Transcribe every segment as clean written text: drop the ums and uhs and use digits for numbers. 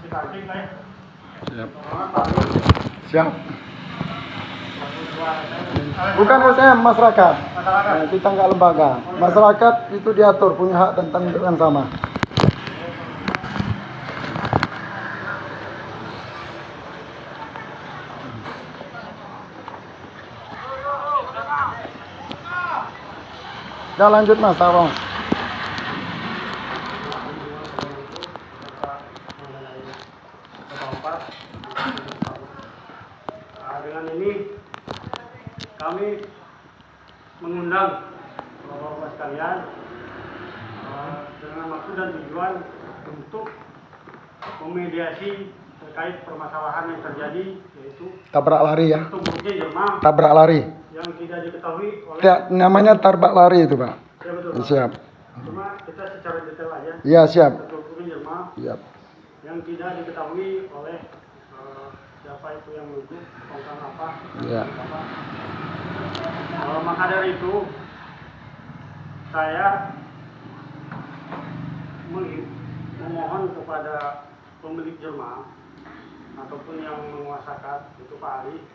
Siap. Siap. Bukan LSM, masyarakat. Kita nggak lembaga. Masyarakat itu diatur, punya hak tentang yang sama. Udah lanjut Mas, tolong. Dengan ini kami mengundang bapak-bapak sekalian dengan maksud dan tujuan untuk memediasi terkait permasalahan yang terjadi, yaitu Tabrak lari ya. tumbuhnya jemaah Tabrak lari. yang tidak diketahui oleh Ya, namanya tabrak lari itu Pak. ya, betul, Pak. Siap. Cuma kita secara detail aja. Iya siap. Tumbuhnya jemaah Siap. yang tidak diketahui oleh siapa itu yang menuju tongkang apa. Ya. Maka dari itu saya memohon kepada pemilik jemaah ataupun yang menguasakan itu Pak Ali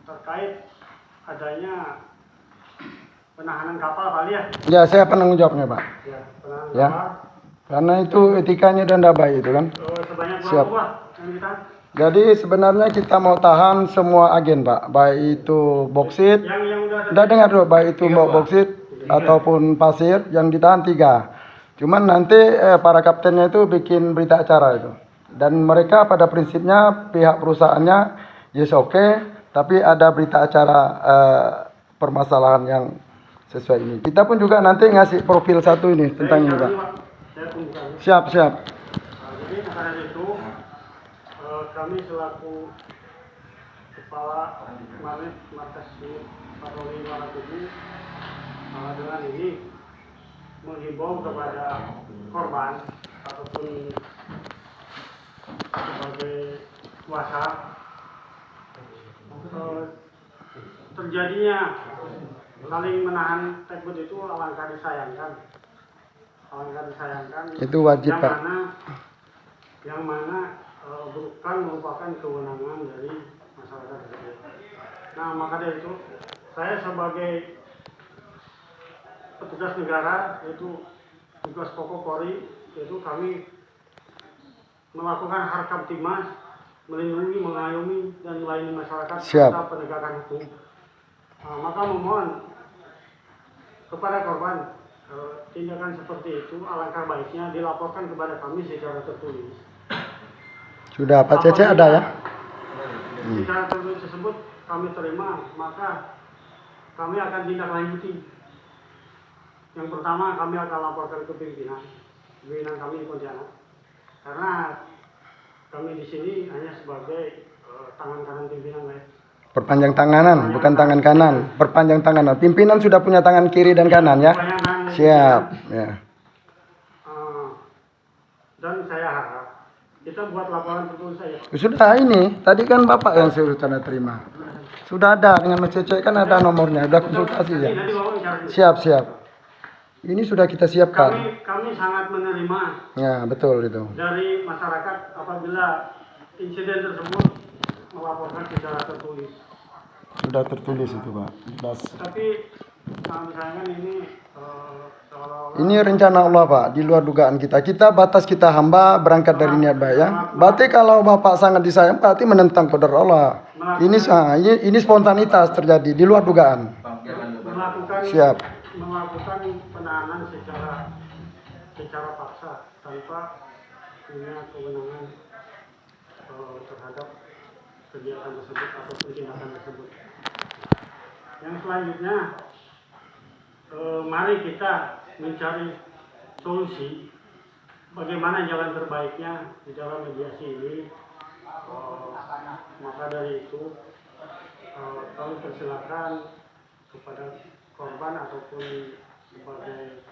terkait adanya penahanan kapal Pak Ali ya. Ya, saya penanggung jawabnya Pak. Ya, penahanan Ya. kapal. Karena itu etikanya dan tidak baik itu kan. Sebanyak Siap. berapa yang ditahan? Jadi sebenarnya kita mau tahan semua agen Pak, baik itu boksit, Yang udah tidak dengar dulu, baik itu mau boksit ataupun pasir, yang ditahan 3. Cuman nanti para kaptennya itu bikin berita acara itu. Dan mereka pada prinsipnya pihak perusahaannya yes oke, tapi ada berita acara permasalahan yang sesuai ini. Kita pun juga nanti ngasih profil satu ini tentang ini Pak. Saya tunjukkan. Siap, siap. Jadi karena itu kami selaku kepala Marinir Markas Patroli 57 dengan ini menghimbau kepada korban ataupun sebagai kuasa terjadinya saling menahan tersebut itu alangkah disayangkan. Itu wajib Pak. Yang mana bukan merupakan kewenangan dari masyarakat tersebut. Nah, maka dari itu saya sebagai petugas negara, yaitu tugas pokok Polri, yaitu kami melakukan harkam timas, melindungi, mengayomi dan melayani masyarakat serta penegakan hukum. Maka memohon kepada korban tindakan seperti itu alangkah baiknya dilaporkan kepada kami secara tertulis. Sudah Pak Cece ada ya? Secara tertulis tersebut kami terima, maka kami akan tindak lanjuti. Yang pertama kami akan laporkan ke pimpinan kami di Pontianak, karena kami di sini hanya sebagai tangan kanan pimpinan ya. Perpanjang tanganan, bukan tangan kanan. Perpanjang tanganan. Pimpinan sudah punya tangan kiri dan kanan ya. Siap. Ya. Dan saya harap kita buat laporan tertulis saja. Sudah ini, tadi kan Bapak yang suruh tanda terima. Sudah ada dengan Mas Cece kan ada nomornya, udah konsultasi ya. Siap, siap. Ini sudah kita siapkan. Kami sangat menerima. Ya, betul itu. Dari masyarakat apabila insiden tersebut melaporkan secara tertulis. Sudah tertulis itu Pak. Jelas. Tapi misalnya ini ini rencana Allah Pak, di luar dugaan kita. Kita batas kita hamba berangkat dari niat baik ya. Berarti kalau Bapak sangat disayang, berarti menentang qadar Allah. Ini spontanitas terjadi di luar dugaan. Melakukan penahanan secara paksa tanpa punya kewenangan terhadap kegiatan tersebut atau tindakan tersebut. Yang selanjutnya, mari kita mencari solusi bagaimana jalan terbaiknya di dalam mediasi ini. Maka dari itu kami persilakan kepada korban ataupun sebagai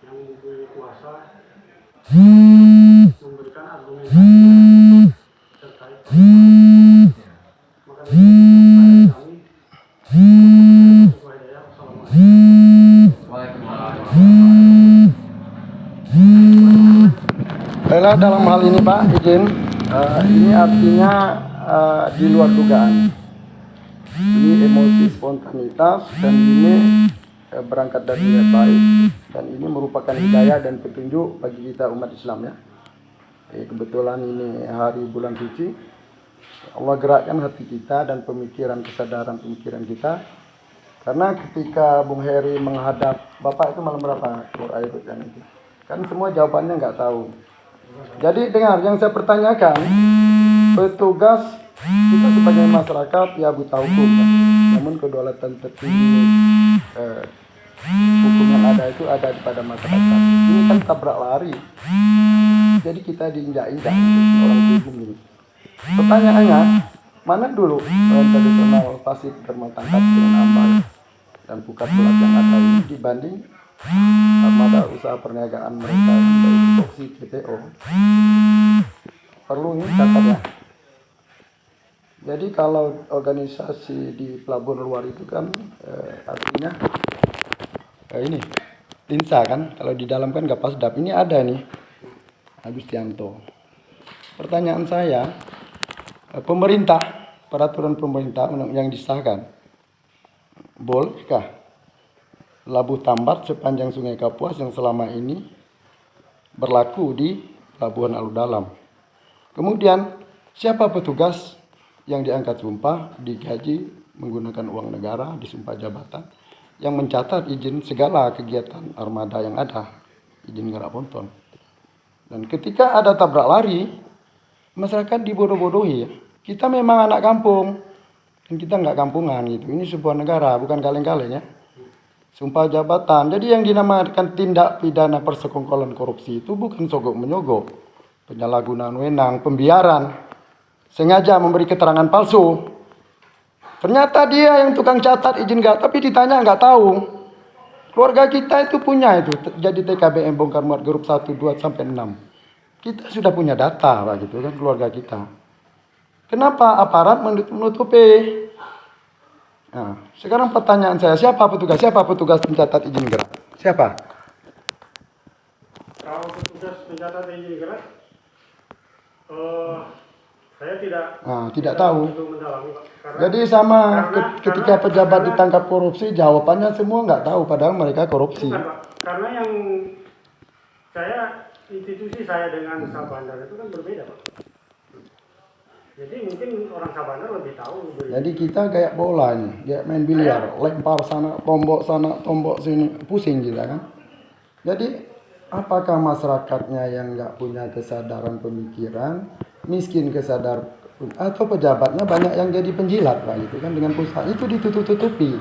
yang mempunyai kuasa memberikan argumentasi terkait maka dari itu kami Assalamualaikum. Baiklah, dalam hal ini Pak, izin, ini artinya di luar dugaan. Ini emosi spontanitas dan ini berangkat dari niat baik, dan ini merupakan hidayah dan petunjuk bagi kita umat Islam ya. Kebetulan ini hari bulan suci, Allah gerakkan hati kita dan pemikiran, kesadaran pemikiran kita. Karena ketika Bung Heri menghadap Bapak itu malam berapa keluar air hujan itu, kan semua jawabannya nggak tahu. Jadi dengar yang saya pertanyakan, petugas kita sebagai masyarakat ya buta hukum kan? Namun kedaulatan tertinggi hukum yang ada itu ada pada masyarakat. Ini kan tabrak lari, jadi kita diinjak-injak orang hukum ini. Pertanyaannya, mana dulu tradisional pasif bermatangkap dengan ambang dan pukat pelat yang ada ini dibanding armada usaha perniagaan mereka dari tupoksi PTO. Perlu ini catat ya. Jadi kalau organisasi di pelabuhan luar itu kan artinya ini Tinsa kan, kalau di dalam kan gak pasdap. Ini ada nih Agustianto. Pertanyaan saya, pemerintah, peraturan pemerintah yang disahkan, bolehkah labuh tambat sepanjang Sungai Kapuas yang selama ini berlaku di Pelabuhan Alur Dalam? Kemudian siapa petugas yang diangkat sumpah, digaji menggunakan uang negara, disumpah jabatan, yang mencatat izin segala kegiatan armada yang ada, izin gerak ponton? Dan ketika ada tabrak lari, masyarakat dibodoh-bodohi ya. Kita memang anak kampung, dan kita nggak kampungan gitu. Ini sebuah negara, bukan kaleng-kaleng ya. Sumpah jabatan. Jadi yang dinamakan tindak pidana persekongkolan korupsi itu bukan sogok menyogok, penyalahgunaan wewenang, pembiaran, sengaja memberi keterangan palsu. Ternyata dia yang tukang catat izin nggak, tapi ditanya nggak tahu. Keluarga kita itu punya itu, jadi TKBM bongkar muat grup 1, 2, sampai 6. Kita sudah punya data Pak gitu kan, keluarga kita. Kenapa aparat menutupi? Nah, sekarang pertanyaan saya, siapa petugas pencatat izin gerak? Siapa? Kalau petugas pencatat izin gerak, saya tidak tahu. Mendalami, Pak. Jadi sama ketika pejabat ditangkap korupsi, jawabannya semua nggak tahu, padahal mereka korupsi. Bukan, Pak. Karena yang institusi saya dengan Sabandar itu kan berbeda, Pak. Jadi mungkin orang Sabandar lebih tahu. Jadi kita kayak bola nih, kayak main biliar, lempar sana, tombok sini, pusing kita kan. Jadi apakah masyarakatnya yang nggak punya kesadaran pemikiran, miskin kesadaran, atau pejabatnya banyak yang jadi penjilat Pak gitu kan, dengan pulsa itu ditutup-tutupi.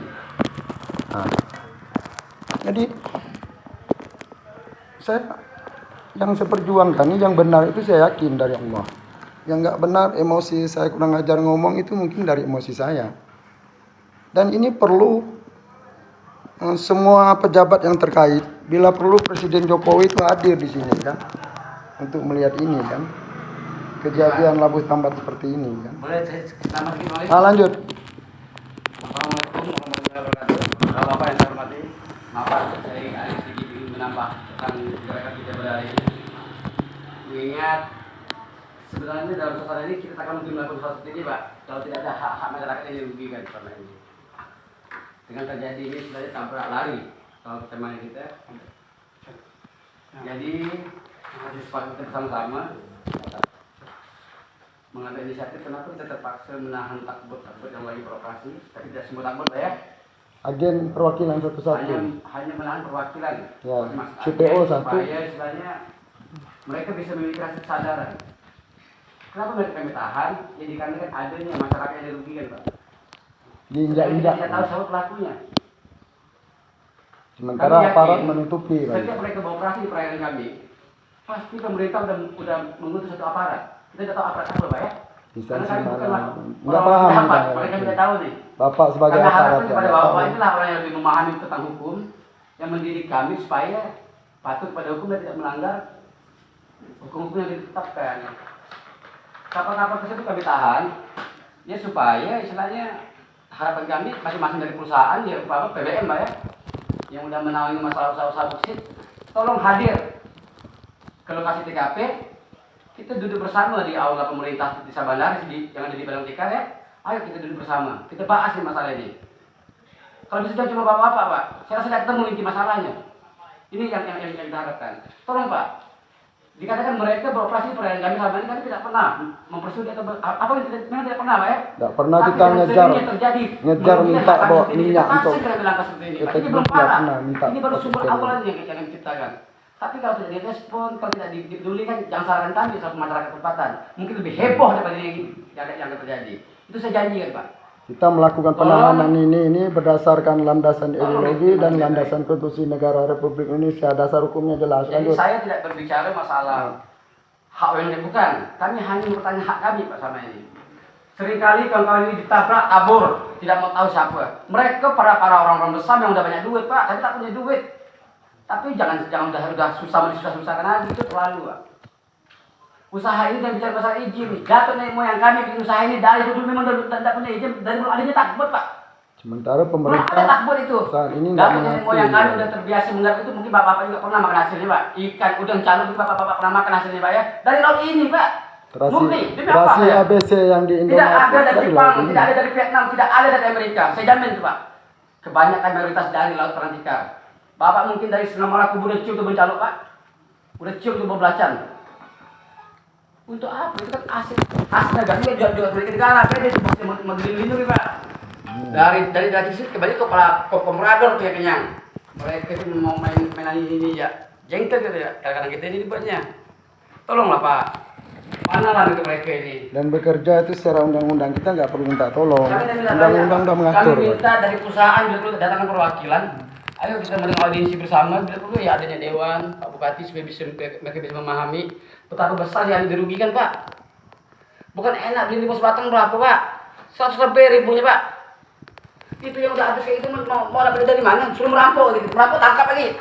Nah, jadi saya yang saya perjuangkan ini yang benar itu saya yakin dari Allah. Yang nggak benar, emosi saya kurang ajar ngomong itu mungkin dari emosi saya. Dan ini perlu semua pejabat yang terkait, bila perlu Presiden Jokowi itu hadir di sini kan, untuk melihat ini kan, kejadian labuh tambat seperti ini kan. Boleh saya tambah sedikit, Malik? Lanjut. Assalamualaikum warahmatullahi wabarakatuh. Bapak-bapak yang saya hormati, maaf saya Ali sedikit ingin menambah tentang gerakan kita pada hari ini. Mengingat sebenarnya dalam suasana ini kita akan mungkin melakukan sesuatu seperti ini, Pak, kalau tidak ada hak-hak masyarakat yang dirugikan karena ini. Dengan terjadi ini sebenarnya tabrak lari kalau teman kita. Jadi masih sepakat kita bersama-sama mengambil inisiatif. Kenapa kita terpaksa menahan takbut yang lagi beroperasi, tapi tidak semua takbut ya. Agen perwakilan satu-satu. Hanya menahan perwakilan. Ya, CPO satu. Supaya istilahnya mereka bisa memiliki rasa kesadaran. Kenapa mereka kami tahan? Jadi karena kan adanya masyarakat yang dirugikan, Pak. Diinjak-injak. Tidak tahu siapa pelakunya. Sementara aparat menutupi. Setiap mereka beroperasi di perairan kami, pasti pemerintah udah mengutus satu aparat. Kita tidak tahu aparat apa, Pak ya. Karena kami bukan nggak paham. Mereka tidak tahu nih. Bapak sebagai karena aparat. harapan kepada Bapak inilah orang yang lebih memahami tentang hukum, yang mendidik kami supaya patuh pada hukum dan tidak melanggar hukum-hukum yang ditetapkan. Kapal-kapal tersebut kami tahan, ya supaya istilahnya harapan kami masing-masing dari perusahaan ya Bapak PBM Pak ya, yang udah menangani masalah usaha-usaha boksit, tolong hadir ke lokasi TKP Kita duduk bersama di aula pemerintah di Sabandar yang ada di Padang Tikar ya. Ayo kita duduk bersama, kita bahas nih masalah ini. Kalau bisa cuma bapak-bapak, Pak, saya rasa tidak ketemu inti masalahnya. Ini yang kita harapkan. Tolong Pak, dikatakan mereka beroperasi perayaan kami selama ini, kami tidak pernah mempersulit atau apa memang tidak pernah Pak ya. Tidak pernah Tapi kita yang ngejar, seringnya terjadi, ngejar minta bawa minyak untuk untuk segera bilang seperti ini. Pak, kita ini belum tidak parah. pernah minta Ini baru sumber pakai awalnya yang kita ciptakan. Tapi kalau tidak direspon, kalau tidak dipedulikan, jangan salahkan kami selaku masyarakat tempatan. Mungkin lebih heboh daripada yang terjadi. Itu saya janjikan Pak. Kita melakukan penahanan ini berdasarkan landasan ideologi dan landasan konstitusi negara Republik Indonesia. Dasar hukumnya jelas. Jadi Lanjut. saya tidak berbicara masalah hak ONG bukan. Kami hanya bertanya hak kami Pak sama ini. Seringkali kawan-kawan ini ditabrak, kabur, tidak mau tahu siapa. Mereka para orang-orang besar yang udah banyak duit Pak, tapi tak punya duit. Tapi jangan udah susah-susahkan aja, itu terlalu Pak. Usaha ini dan bicara masalah izin, jatuh nenek moyang kami bikin usaha ini dari dulu memang tidak punya izin, dari belum adanya takbut Pak. Sementara Belum pemerintah ada takbut itu. saat ini Jatuh nggak nenek mengakui. moyang kami udah terbiasa menggarap itu, mungkin bapak-bapak juga pernah makan hasilnya Pak. Ikan udang calon juga bapak-bapak pernah makan hasilnya Pak ya. Dari laut ini Pak. Murni, demi apa Terasi ya? ABC yang di Tidak Indonesia. ada dari Jepang, tidak ada dari Vietnam, tidak ada dari Amerika. Saya jamin itu Pak. Kebanyakan mayoritas dari laut Perang Tikar. Bapak mungkin dari Senam Maraku udah cium tuh bencaluk Pak. Udah cium tuh belacan. Untuk apa? Itu kan hasil negara juga jual beli negara. Pede mau dilindungi Pak. Dari situ kembali ke komrador tuh ya kenyang. Mereka itu mau main ini ya. Jengkel gitu ya. Kadang-kadang kita ini dibuatnya. Tolonglah Pak. Mana lah mereka ini? Dan bekerja itu secara undang-undang kita nggak perlu minta tolong. Kami minta Undang-undang udah mengatur. Kami minta dari perusahaan bila perlu datangkan perwakilan. Ayo kita mendengar audiensi bersama, bila perlu ya adanya dewan, Pak Bupati supaya mereka bisa memahami betapa besar yang dirugikan Pak. Bukan enak beli bos batang berapa Pak? 100 lebih ribunya Pak. Itu yang udah habis kayak itu mau dapat dari mana? Suruh merampok gitu, merampok tangkap lagi.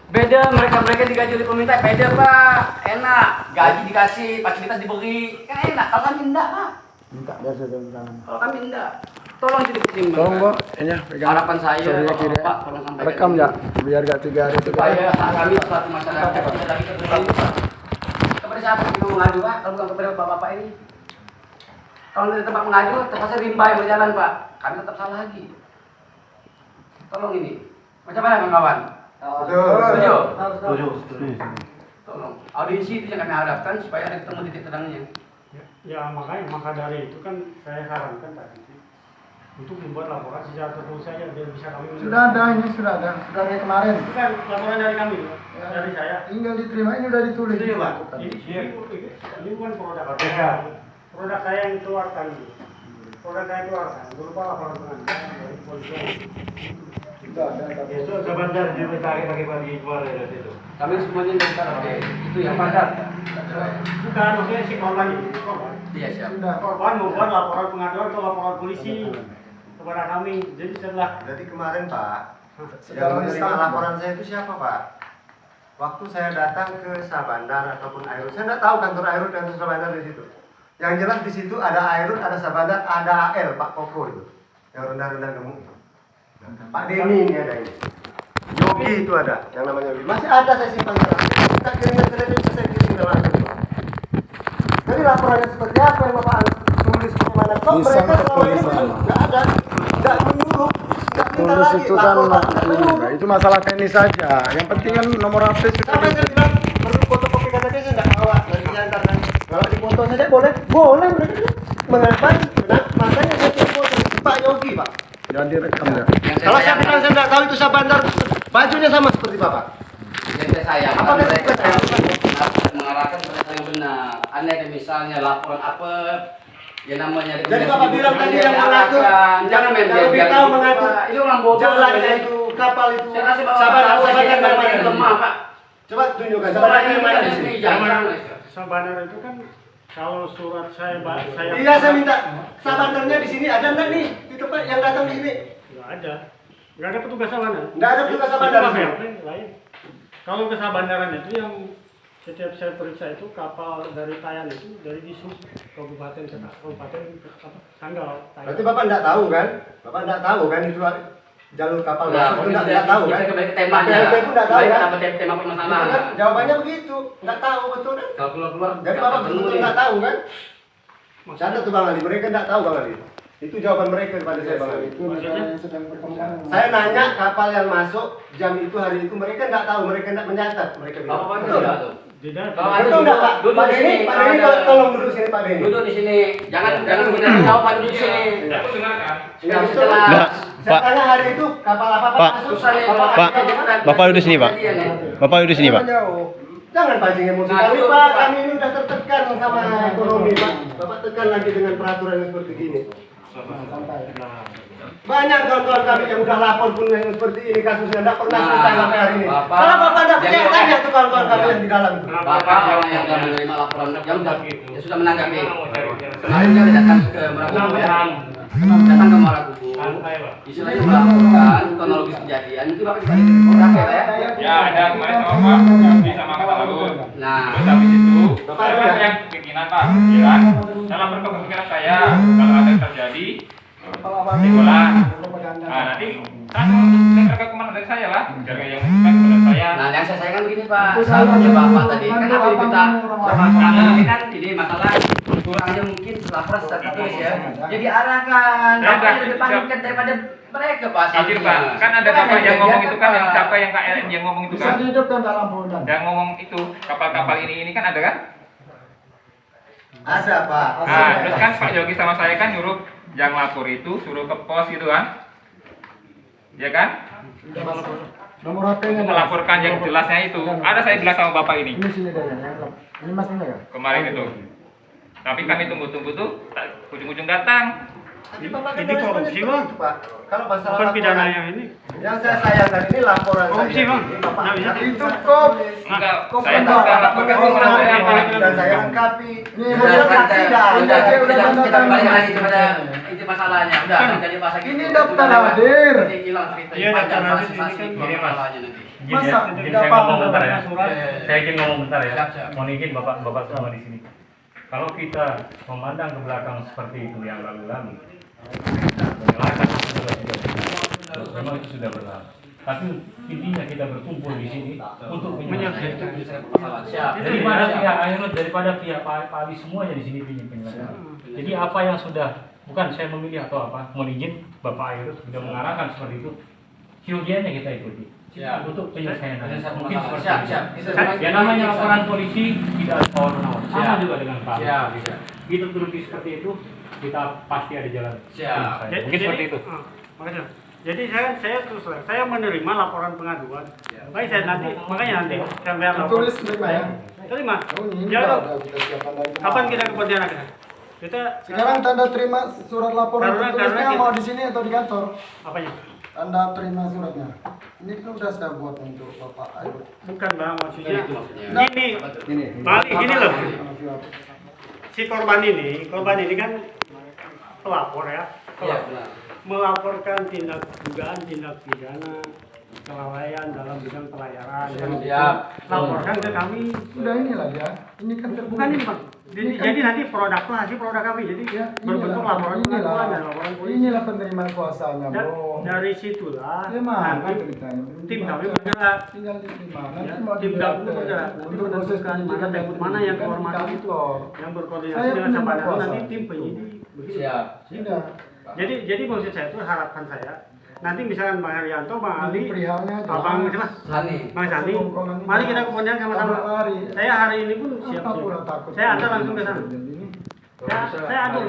Beda mereka digaji oleh pemerintah, beda Pak. Enak, gaji dikasih, fasilitas diberi, kan enak. Kalau kami enggak Pak. Minta biasa jangan. Kalau kami enggak. Tolong ditimbang. Tolong Bo, ini pegang. Harapan saya, Sorry, kiri. Pak, tolong sampaikan. Rekam ya, biar gak 3 hari itu. Supaya kami selaku masyarakat tidak lagi terganggu Pak. Kepada siapa kita mengadu Pak? Kalau bukan kepada bapak-bapak ini. Kalau dari tempat mengadu, terpaksa rimba yang berjalan Pak. Kami tetap salah lagi. Tolong ini. Macam mana kawan-kawan? Setuju? Setuju. Tolong. Audiensi itu yang kami harapkan supaya ada ketemu titik terangnya. Ya maka dari itu kan saya sarankan tadi untuk membuat laporan secara tertulis saja biar bisa kami Sudah ada dari kemarin. itu kan laporan dari kami dari saya. Tinggal diterima, ini udah ditulis. Setuju Pak. Ini bukan produk saya yang keluarkan. Produk saya keluarkan berupa laporan pengaduan dari kepolisian. Itu sebentar dia tarik pagi-pagi keluar dari situ. Kami semuanya dari oke. Itu yang padat. Bukan, maksudnya si korban ini. Korban. Iya siap. Korban membuat laporan pengaduan atau laporan polisi kepada kami. Jadi setelah Berarti kemarin Pak, Secara yang menerima lisan. laporan saya itu siapa Pak? Waktu saya datang ke Sabandar ataupun Airut, saya tidak tahu kantor Airut dan Sabandar di situ. Yang jelas di situ ada Airut, ada Sabandar, ada AL Pak Koko itu, yang rendah-rendah gemuk. Pak Denny ini ada ini. Yogi itu ada, yang namanya Yogi. Masih ada saya simpan sekarang. Kita kirimkan ke Denny, saya kirimkan langsung. Jadi laporannya seperti apa yang Bapak tulis kemana? Kok Lisan mereka selama ini kepolisian. nggak ada, nggak menyuruh, nggak minta Tulis lagi. itu kan Lapor, nggak menyuruh. itu masalah teknis saja. Yang penting kan nomor HP sudah Sampai saya bilang perlu fotokopi KTP saya nggak bawa, dari diantarkan. Kalau di foto saja boleh, boleh mereka itu. Mengapa? Nah, makanya saya kirim foto Pak Yogi Pak. jangan direkam ya. Kalau saya bilang saya nggak tahu itu Sabandar, bajunya sama seperti Bapak. Yang saya Apa mereka saya? mengarahkan pada hal yang benar. Aneh misalnya laporan apa ya namanya. Jadi Bapak bilang tadi yang mengatur, jangan main yang lebih tahu mengatur. Itu orang bodoh. Jalannya itu kapal itu. Saya kasih bapak Sabandar yang mana di sini? lemah Pak. Coba tunjukkan. Sabandar yang mana di sini? Sabandar itu kan kalau surat saya Iya saya minta Sabandarnya di sini ada nggak nih di tempat yang datang di sini? nggak ada petugas Sabandar. Nggak ada petugas Sabandar. Itu lain. Kalau ke Sabandaran itu yang setiap saya periksa itu kapal dari Tayan itu dari Disub kabupaten ke kabupaten Sanggau. Berarti Bapak nggak tahu kan? Bapak nggak tahu kan itu jalur kapal Ya, masuk itu nggak tahu kan? Kita kembali ke temanya. PLP pun nggak tahu Kembali kan? ke tema Itu permasalahan. kan jawabannya begitu, nggak tahu betul kan? Kalau keluar-keluar, Jadi bapak betul-betul nggak tahu kan? Catat tuh Bang Ali, mereka nggak tahu Bang Ali. Itu jawaban mereka kepada saya Bang Ali. Itu negara yang sedang berkembang. Saya nanya kapal yang masuk jam itu hari itu mereka nggak tahu, mereka nggak mencatat, mereka bilang. Bapak Betul. tidak tuh. Tidak. Kalau ada Betul nggak Pak? duduk Pak di Denny, sini. Pak Kalau Denny ada- tolong duduk sini Pak Denny. Duduk di sini. Jangan menghindari jawaban di sini. Ya, Sudah betul. jelas. Nah, Saya Pak. tanya hari itu kapal apa Pak. masuk? Susah nih, Kapal Pak. apa? Bapak duduk sini, Pak. Bapak duduk sini, Pak. Jangan pancing emosi Nah, kami duduk, Pak, Pak. kami ini udah tertekan sama ekonomi Pak. Bapak tekan lagi dengan peraturan yang seperti ini. Banyak kawan-kawan kami yang udah lapor pun yang seperti ini kasusnya tidak pernah Nah, selesai sampai hari ini. Bapak- Kalau Bapak tidak percaya Jadi- tanya tuh kawan-kawan kami yang di dalam itu. Bapak orang yang sudah menerima laporan, yang sudah menanggapi. Kemarin dia datang ke Merakubu ya. Datang ke Merakubu. Istilahnya melakukan kronologis kejadian. Itu Bapak juga berapa ya? Ya, ada kemarin sama Pak, Jambi sama Kata Laut. Nah, Terus habis itu, Bapak saya ada kan ya? yang pikiran Pak, ya kan? Dalam berkepikiran saya, kalau ada yang terjadi, tenggelam. Nah, nanti kan yang terkekuman dari saya lah, jaga yang kan kepada saya. nah yang saya sayangkan begini Pak, seharusnya Bapak tadi kan apa diminta sama kami ini kan ini masalah kurangnya mungkin laporan secara tertulis ya. Jadi arahkan Ya, Bapak udah, lebih panik daripada mereka Pak. Izin Pak, kan ada Bukan Bapak yang ngomong itu kan, yang Pak. siapa yang KLN yang ngomong itu Bisa kan? dihidupkan dalam undang. Yang ngomong itu, kapal-kapal ini kan ada kan? Ada Pak. Nah, terus kan Pak Yogi sama saya kan nyuruh yang lapor itu suruh ke pos gitu kan? Ya kan? Nomor HP-nya. Melaporkan yang jelasnya itu. Ada saya bilang sama Bapak ini Ini sini deh. Ini Mas ini ya. kemarin itu. Tapi kami tunggu-tunggu tuh tak ujung-ujung datang. Tapi Bapak kan Ini responnya korupsi, seperti Bang. itu, Pak. Kalau masalah Bukan pidana laporan, yang ini. yang saya sayangkan ini laporan Korupsi, saya. Bang. Ini Bapak Nah, bisa. Itu kok. Enggak, Kok saya kan sudah Bapak laporkan menurut surat saya saya, paling dan saya lengkapi. Ini Kemudian udah saksi dah ada. Kita kembali lagi kepada inti masalahnya. Udah, jadi bahasa gitu. Ini daftar hadir. Nanti hilang cerita Iya, panjang daftar hadir masing-masing ini kan. Gini, Mas. masalahnya nanti. Izin Masa ya, izin tidak saya paham ngomong bentar ya. dalam surat? Saya izin ngomong bentar ya. Siap, siap. Mohon izin Bapak semua di sini. Kalau kita memandang ke belakang seperti itu yang lalu-lalu, menyalahkan itu sudah tidak benar. Memang itu sudah benar. Tapi intinya kita berkumpul di sini untuk menyelesaikan. Siap. Daripada pihak Airut, daripada pihak Pak Ali semuanya di sini ingin penyelesaian. Jadi apa yang sudah, bukan saya memilih atau apa, mohon izin Bapak Airut sudah mengarahkan seperti itu, yogianya kita ikuti. Siap. Untuk penyelesaian. Penyelesaian Mungkin masalah. seperti Siap, itu. siap. Kita semua Ya namanya laporan polisi tidak ada tawar menawar. Sama Siap. juga dengan Pak. Siap, siap. Kita turuti seperti itu, kita pasti ada jalan. Siap. penyelesaian. Mungkin seperti itu. Makasih. Jadi saya terus terang, saya menerima laporan pengaduan. Baik saya nanti, makanya nanti saya biar laporan. Tulis terima ya. Terima. Oh, ini Ya, udah Dok. kita siapkan dari kemarin. Kapan kita ke Pontianak? Kita Sekarang tanda terima surat laporan Karena tertulisnya kita- mau di sini atau di kantor? apanya? Tanda terima suratnya. Ini kan udah saya buat untuk Bapak Ayo. Bukan Bang, maksudnya Itu maksudnya. ini Ini. Balik gini loh. Siap. Si korban ini kan pelapor ya. Iya, benar. Melaporkan dugaan tindak pidana kelalaian dalam bidang pelayaran. Siap. Laporkan ke kami. Sudah inilah ya. Ini kan terbuka. Bukan ini Bang. Jadi nanti hasil produk kami. Jadi Ya, berbentuk laporan pengaduan dan laporan polisi. inilah penerimaan kuasanya, Dan Bro. dari situlah Ya mana nanti ceritanya? tim kami bergerak. Tinggal diterima. Nanti Ya, mau tim dibuat, kami bergerak. Nanti untuk proses menentukan penyidikan mana dan mana yang penyidikan di kehormatan itu kantor. yang berkoordinasi Saya dengan punya Sabana kuasa. nanti tim penyidik begitu. Siap. Sudah. Jadi maksud saya itu harapan saya nanti misalkan Bang Haryanto, Bang Ini Ali, perihalnya Abang siapa? Sani. Bang Sani, Sekongkolan ini. mari kita ke Pontianak sama-sama. Tabrak lari. Saya hari ini pun siap. Apa pula takut? Saya antar langsung ke sana. Saya atur.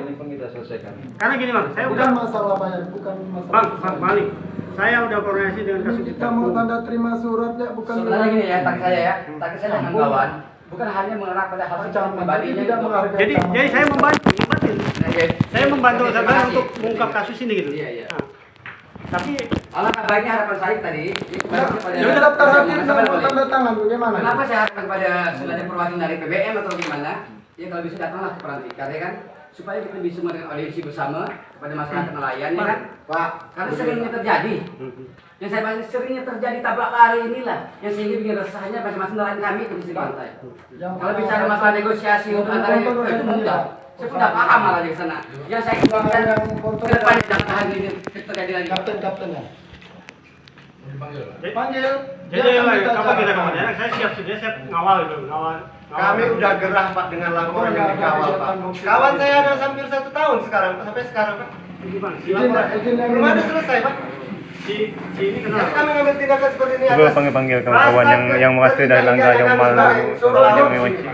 Karena gini Bang, saya udah Bukan masalah banyak, bukan masalah. Bang Ali, saya udah koordinasi dengan Ini kasus kita mau tanda terima surat ya, bukan Sebenarnya gini ya, target saya ya, target saya dengan kawan, bukan hanya mengarah pada hasil Macam pribadinya. tidak gitu. menghargai. Jadi saya membantu. Saya membantu Terima Sabana kasih. untuk mengungkap kasus ini gitu. Iya, iya. Nah, tapi Alangkah baiknya harapan saya tadi, ini kembali kepada Ya udah daftar hadir Sabar, dan mau boleh. tanda tangan bagaimana? Kenapa saya harapkan kepada sebenarnya perwakilan dari PBM atau gimana? Ya kalau bisa datanglah ke Perantikan ya kan, supaya kita bisa mengadakan audiensi bersama kepada masyarakat nelayan ya kan, Pak, karena seringnya terjadi. Yang saya bahas seringnya terjadi tabrak lari inilah yang sehingga bikin resahnya masing-masing nelayan kami itu di pantai. Kalau bicara masalah negosiasi untuk antara itu mudah. Saya sudah paham malah di sana. Yang saya kembangkan ke depan jangan tahan ini terjadi lagi. Kaptennya. Panggil. Jadi apa kita kemana? Saya siap sudah siap ngawal itu, ngawal. Kami udah gerah Pak dengan laporan yang dikawal Pak. Kawan saya ada hampir 1 tahun sekarang, sampai sekarang Pak. Gimana? Izin yang Belum ada selesai Pak. Si ini Jadi kenapa? kami ngambil tindakan seperti ini Coba panggil kawan-kawan yang merasa dari langgar yang malah yang mewanci.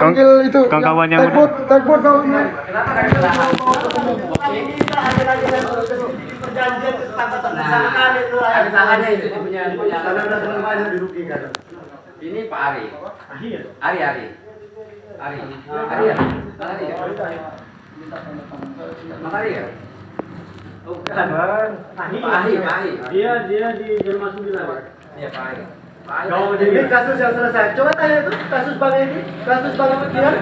panggil itu. Kawan-kawan yang Takbut kawan. Kenapa kan salah? Ini kita ada perjanjian kesepakatan bersama kami itu. Ada salahnya itu dia punya Karena ada teman banyak dirugikan. Ini Pak Ari. Iya. Ari. Mas Ari ya? Oh, bukan. Pak Ari. Dia di Jerman 9. Iya, Pak Ari. Kau Ini kasus yang selesai. Coba tanya itu kasus Bang ini, kasus Bang Bagian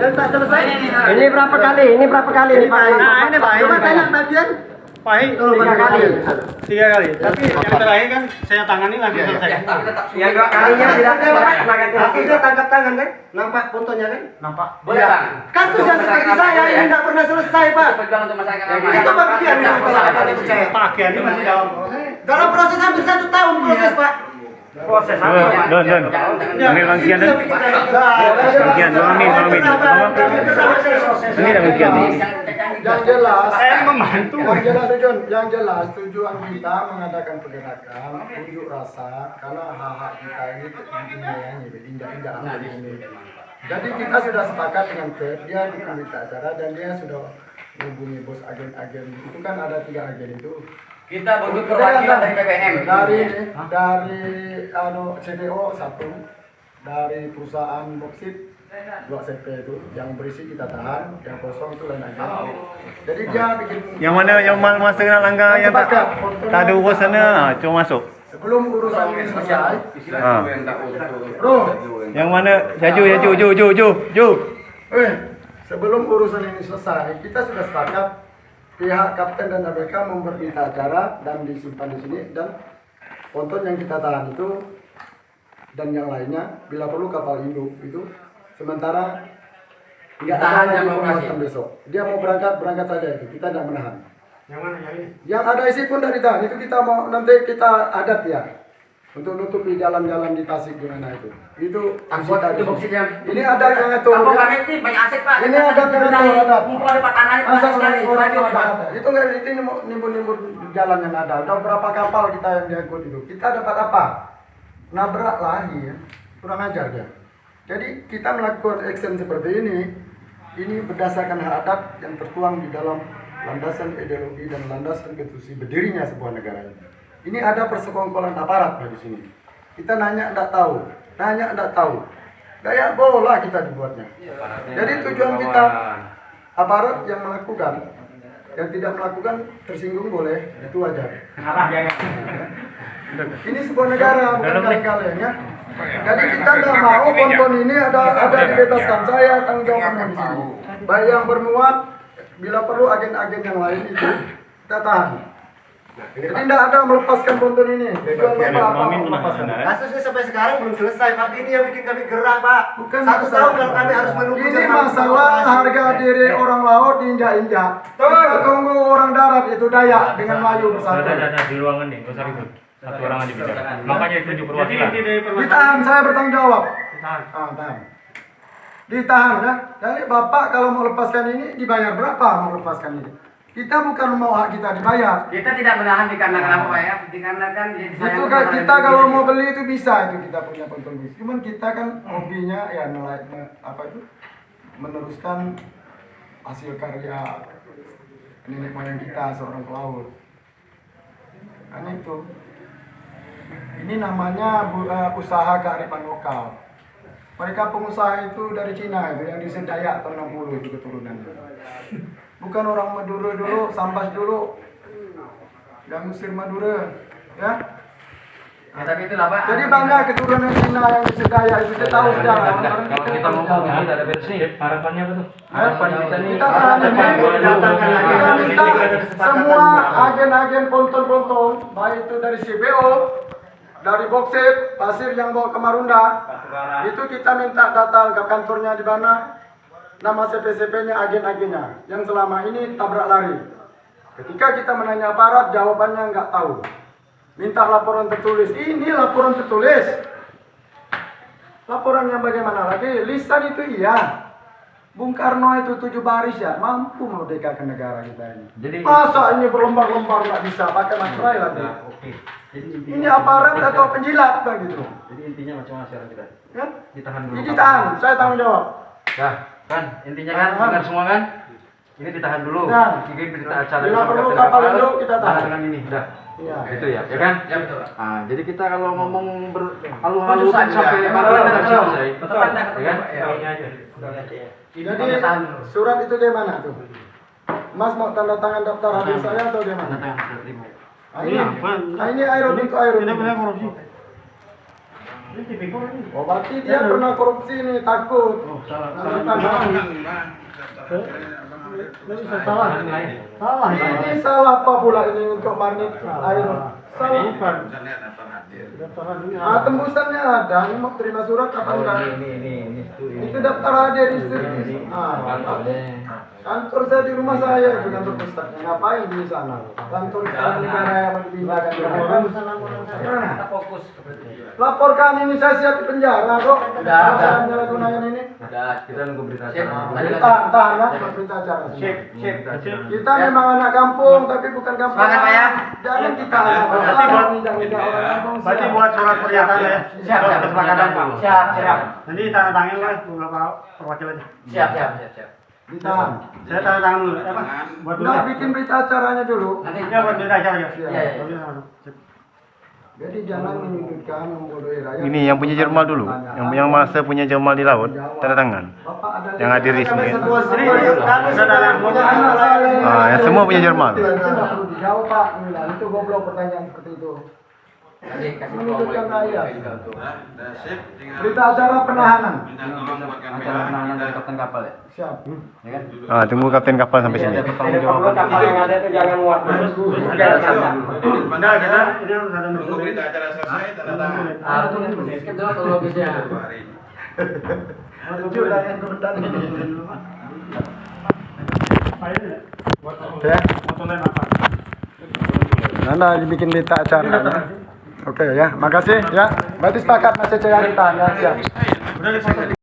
yang tak selesai. Ini berapa kali? Ini berapa kali ini Pak? Nah, ini Pak. Coba tanya Bagian. Pahit 3 kali. 3 kali. Tapi yang terakhir kan saya tangani lagi selesai. Ya, tapi tetap Ya, 2 kalinya tidak pernah ganti Tapi hasil. dia tangkap tangan kan? Nampak fotonya kan? Nampak. boleh Bang. Kasus yang seperti saya ini tidak pernah selesai Pak. Perjuangan untuk masyarakat ramai. Itu Bagian yang tidak percaya. Pak Kian ini masih dalam proses. Dalam proses hampir 1 tahun proses Pak. Proses Don. Panggil Bang Kian dan Bagian, Bang Amin. Ini dah Bagian. Yang jelas, saya membantu. Yang jelas tujuan kita mengadakan pergerakan unjuk rasa karena hak-hak kita ini diinjak-injak ini. Jadi kita sudah sepakat dengan dia di komite acara dan dia sudah menghubungi bos agen-agen itu kan ada 3 agen itu. Kita butuh perwakilan dari BBM. Dari CDO 1, dari perusahaan boksit 2 CP itu yang berisi kita tahan, yang kosong itu lain aja. Jadi dia bikin Yang masa kena langgar yang tak ada urusannya, cuma masuk. sebelum urusan ini selesai. Ha. Bro, Yang mana? Ju. sebelum urusan ini selesai, kita sudah sepakat pihak kapten dan ABK memberita acara dan disimpan di sini dan ponton yang kita tahan itu dan yang lainnya bila perlu kapal induk itu sementara nggak Tahan ada jam lagi operasi. pembuatan besok. Dia mau berangkat saja itu, kita tidak menahan. Yang mana yang ini? Yang ada isi pun dari tahan itu kita mau nanti kita adat ya untuk nutupi jalan-jalan di Tasik gimana itu. Itu Angkot itu boksnya. ini ada yang ngatur. Kampung kami ini banyak aset Pak. Ini ada yang ngatur adat. Mumpung ada Pak Tanah Masa sekali. orang ada. Itu nggak itu nimbun-nimbun jalan yang ada. Ada berapa kapal kita yang diangkut itu. Kita dapat apa? Nabrak lagi ya. Kurang ajar dia. Jadi kita melakukan action seperti ini berdasarkan hak adat yang tertuang di dalam landasan ideologi dan landasan konstitusi berdirinya sebuah negara ini. Ini ada persekongkolan aparat di sini. Kita nanya enggak tahu. Kayak bola kita dibuatnya. Jadi tujuan kita aparat yang melakukan, yang tidak melakukan tersinggung boleh, itu wajar. Ini sebuah negara bukan kaleng-kaleng ya. Jadi kita tidak mau ponton ini ada dibebaskan. Saya tanggung jawabnya di sini. Baik yang bermuat, bila perlu agen-agen yang lain itu kita tahan. Jadi tidak ada melepaskan ponton ini. Tujuan kita apa? Melepaskan. Kasusnya sampai sekarang belum selesai Pak. Ini yang bikin kami gerah Pak. Bukan 1 tahun kalau kami harus menunggu. Ini masalah harga diri orang laut diinjak-injak. Kita tunggu orang darat itu Dayak dengan Melayu bersatu. Ada di ruangan nih, nggak usah ribut. Satu orang aja bicara. Makanya itu di Jadi perwakilan. inti dari permasalahan. Ditahan, saya bertanggung jawab. Tahan. Tahan. Ditahan ya. Jadi Bapak kalau mau lepaskan ini dibayar berapa mau lepaskan ini? Kita bukan mau hak kita dibayar. Kita tidak menahan dikarenakan apa Pak ya? Dikarenakan Itu kan kita kalau mau beli itu bisa itu kita punya ponton bis. Cuman kita kan hobinya ya meneruskan hasil karya nenek moyang kita seorang pelaut. Kan itu. Ini namanya usaha kearifan lokal. Mereka pengusaha itu dari Cina itu yang di Dayak tahun 60 itu keturunannya. Bukan orang Madura dulu, Sambas dulu. Yang Mesir Madura, ya. Ya, tapi itulah Pak. Jadi banyak keturunan Cina yang di Dayak itu kita tahu sejarah. Kalau kita ngomong ini nggak ada beresnya, harapannya apa tuh? Harapan kita nih. Kita tahan ini, kita minta semua agen-agen ponton-ponton, baik itu dari CBO, dari boksit, pasir yang bawa ke Marunda, itu kita minta data ke kantornya di mana, nama CP-CP-nya, agen-agennya, yang selama ini tabrak lari. Ketika kita menanya aparat, jawabannya nggak tahu. minta laporan tertulis. Ini laporan tertulis. Laporan yang bagaimana lagi? Lisan itu iya. Bung Karno itu 7 baris ya, mampu memerdekakan negara kita ini. Jadi Masa ini berlembar-lembar nggak bisa pakai materai lagi? oke. Jadi Ini aparat atau penjilat kan gitu? Jadi intinya macam mana sekarang kita? Kan? Ditahan dulu. Ini ditahan, saya tanggung jawab. Nah, kan intinya kan dengar semua kan? Ini ditahan dulu. Nah. Bikin berita acara. Bila sama perlu Kapten kapal Kapal, induk kita tahan. dengan ini, udah. Iya. Itu ya, ya kan? Ya betul. Nah, jadi kita kalau ngomong berhalu-halu Susah kan juga. sampai Emang mana betul, tidak betul. selesai. Betul, Anda Ya kan? Jadi surat itu gimana tuh? Mas mau tanda tangan daftar hadir saya atau Tanda gimana? tangan sudah terima. Nah, ini Airut itu Airut. Tidak boleh korupsi. Ini tipikor ini. Oh berarti dia pernah korupsi nih, takut. Salah. Ini salah apa pula ini untuk Marnit Airut? Salah. Ah, tembusannya ada, ini mau terima surat apa enggak? Itu daftar hadir di kantor saya di rumah saya itu kantor pusatnya. Ngapain di sana? Kantor istana negara yang dipindahkan ke Kita fokus. laporkan ini saya siap di penjara kok. Udah. Penyalahgunaan ini. Udah, kita nunggu berita acara. Tahan ya, berita acara. Kita memang anak kampung, tapi bukan kampung. Semangat, Pak, ya. Jangan kita anak Berarti buat- tidak orang kampung. Berarti buat surat pernyataan ya. Siap, kesepakatan Pak. Siap. Nanti tanda tangan lah beberapa perwakilannya. Siap. Ditahan. Saya tanda tangan dulu. Apa? Buat dulu. Nah, bikin berita acaranya dulu. Nanti Ya buat berita acara ya. Iya. Jadi jangan menyudutkan, membodohi rakyat. Ini yang punya Jerman dulu, yang masa punya Jerman di laut, tanda tangan. Bapak ada Yang hadir di sini. Yang semua punya Jerman. Itu nggak perlu dijawab Pak. Inilah, itu goblok pertanyaan seperti itu. kasih Menunjukkan rakyat. dengan Berita acara penahanan. minta tolong buatkan acara penahanan dari kapten kapal ya. Siap. Ya kan? Tunggu kapten kapal sampai Jadi sini. ada pertanggungjawaban. Kapal yang ada itu jangan muat. Padahal kita ini harus ada tunggu berita acara selesai tanda tangan. Ah, itu kan skip dulu atau logisnya. Tujuh lah yang kebetulan ini. Ya. Fotonya apa? Nana dibikin berita acara. Oke ya, makasih ya. Berarti sepakat Mas Cece yang ditahan ya, siap. Udah